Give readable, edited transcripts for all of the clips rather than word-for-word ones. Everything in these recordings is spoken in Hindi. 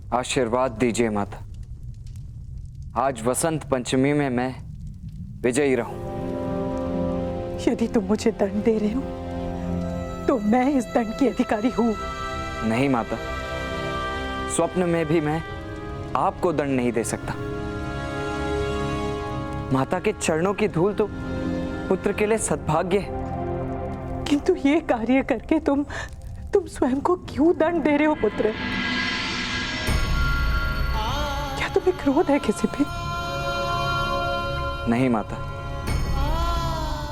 आशीर्वाद दीजिए माता। आज वसंत पंचमी में मैं विजयी रहूं। यदि तुम मुझे दंड दे रहे हो तो मैं इस दंड की अधिकारी हूं। नहीं माता, स्वप्न में भी मैं आपको दंड नहीं दे सकता। माता के चरणों की धूल तो पुत्र के लिए सद्भाग्य है। किंतु ये कार्य करके तुम स्वयं को क्यों दंड दे रहे हो पुत्र? क्या तुम्हें क्रोध है किसी पे? नहीं माता,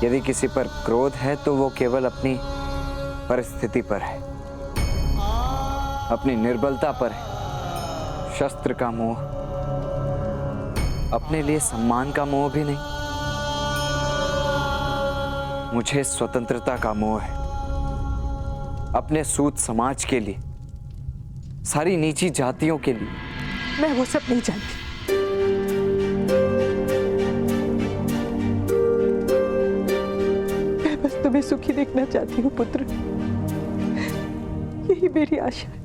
यदि किसी पर क्रोध है तो वो केवल अपनी परिस्थिति पर है, अपनी निर्बलता पर है। शस्त्र का मोह, अपने लिए सम्मान का मोह भी नहीं। मुझे स्वतंत्रता का मोह है, अपने सूत समाज के लिए, सारी नीची जातियों के लिए। मैं वो सब नहीं जानती। मैं बस तुम्हें सुखी देखना चाहती हूँ पुत्र, यही मेरी आशा है।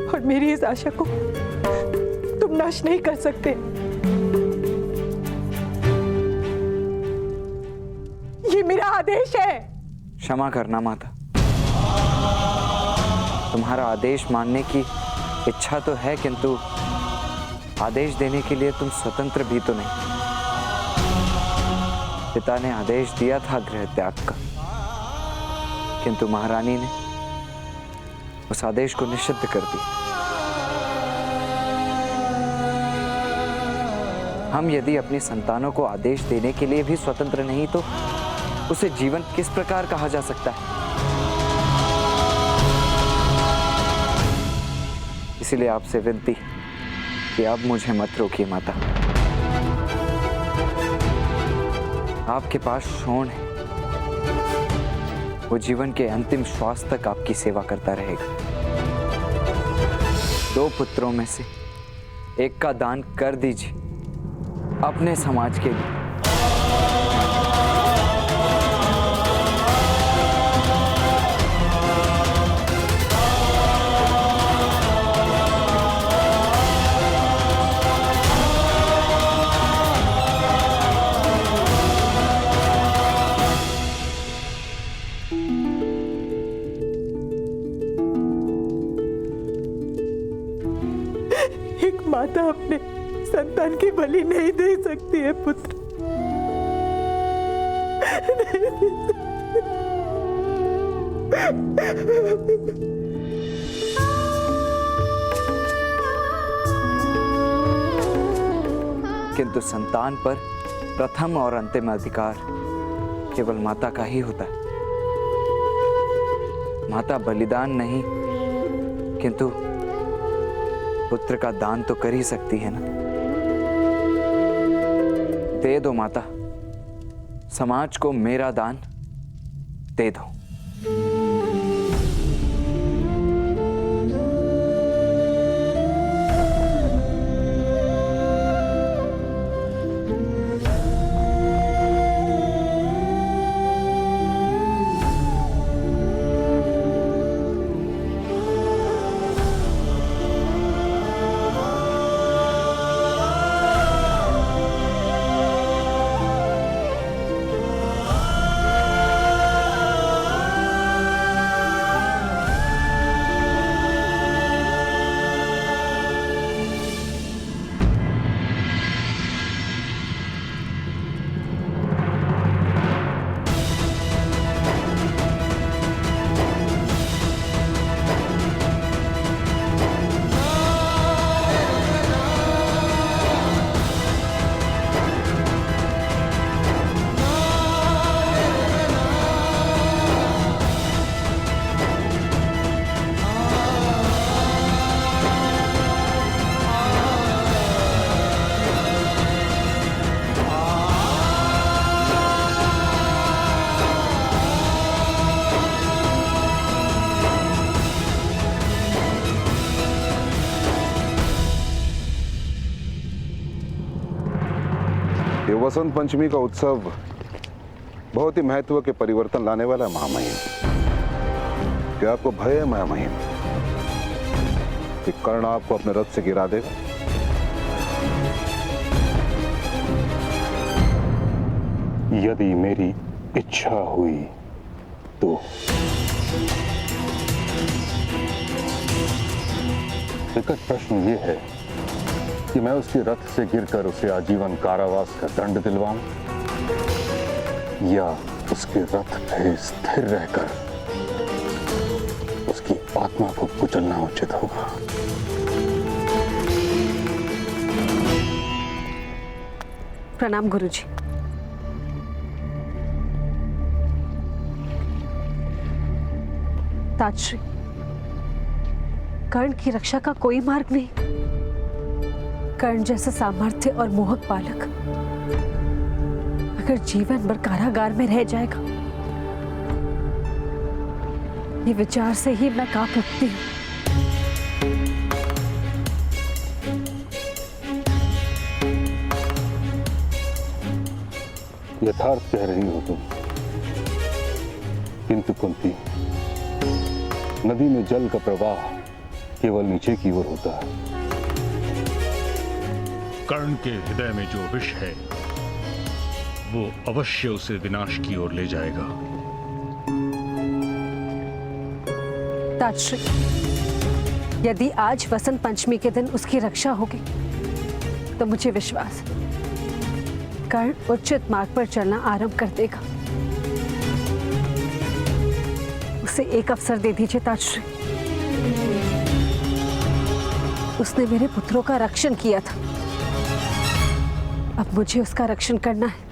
और मेरी इस आशा को तुम नाश नहीं कर सकते। ये मेरा आदेश है। क्षमा करना माता, तुम्हारा आदेश मानने की इच्छा तो है, किंतु आदेश देने के लिए तुम स्वतंत्र भी तो नहीं। पिता ने आदेश दिया था गृह त्याग का, किंतु महारानी ने उस आदेश को निषिद्ध कर दिया। हम यदि अपनी संतानों को आदेश देने के लिए भी स्वतंत्र नहीं तो उसे जीवन किस प्रकार कहा जा सकता है? इसीलिए आपसे विनती कि अब मुझे मत रोकिए माता। आपके पास शोण है, वो जीवन के अंतिम श्वास तक आपकी सेवा करता रहेगा। 2 पुत्रों में से एक का दान कर दीजिए अपने समाज के लिए। एक माता अपने संतान की बलि नहीं दे सकती है पुत्र। किंतु संतान पर प्रथम और अंतिम अधिकार केवल माता का ही होता है। माता बलिदान नहीं किंतु पुत्र का दान तो कर ही सकती है ना। दे दो माता, समाज को मेरा दान दे दो। ये वसंत पंचमी का उत्सव बहुत ही महत्व के परिवर्तन लाने वाला है महामहिम। क्या आपको भय है महामहिम कि कर्ण आपको अपने रथ से गिरा देगा? यदि मेरी इच्छा हुई तो विकट प्रश्न ये है कि मैं उसके रथ से गिरकर उसे आजीवन कारावास का दंड दिलवाऊं या उसके रथ पे स्थिर रहकर उसकी आत्मा को कुचलना उचित होगा। प्रणाम गुरुजी। ताजश्री, कर्ण की रक्षा का कोई मार्ग नहीं। कर्ण जैसा सामर्थ्य और मोहक बालक अगर जीवन भर कारागार में रह जाएगा, ये विचार से ही मैं कांप उठती हूँ। यथार्थ कह रही हो तुम, किंतु कुंती, नदी में जल का प्रवाह केवल नीचे की ओर होता है। कर्ण के हृदय में जो विष है वो अवश्य उसे विनाश की ओर ले जाएगा। ताजश्री, यदि आज वसंत पंचमी के दिन उसकी रक्षा होगी तो मुझे विश्वास है कर्ण उचित मार्ग पर चलना आरंभ कर देगा। उसे एक अवसर दे दीजिए ताजश्री। उसने मेरे पुत्रों का रक्षण किया था, अब मुझे उसका रक्षण करना है।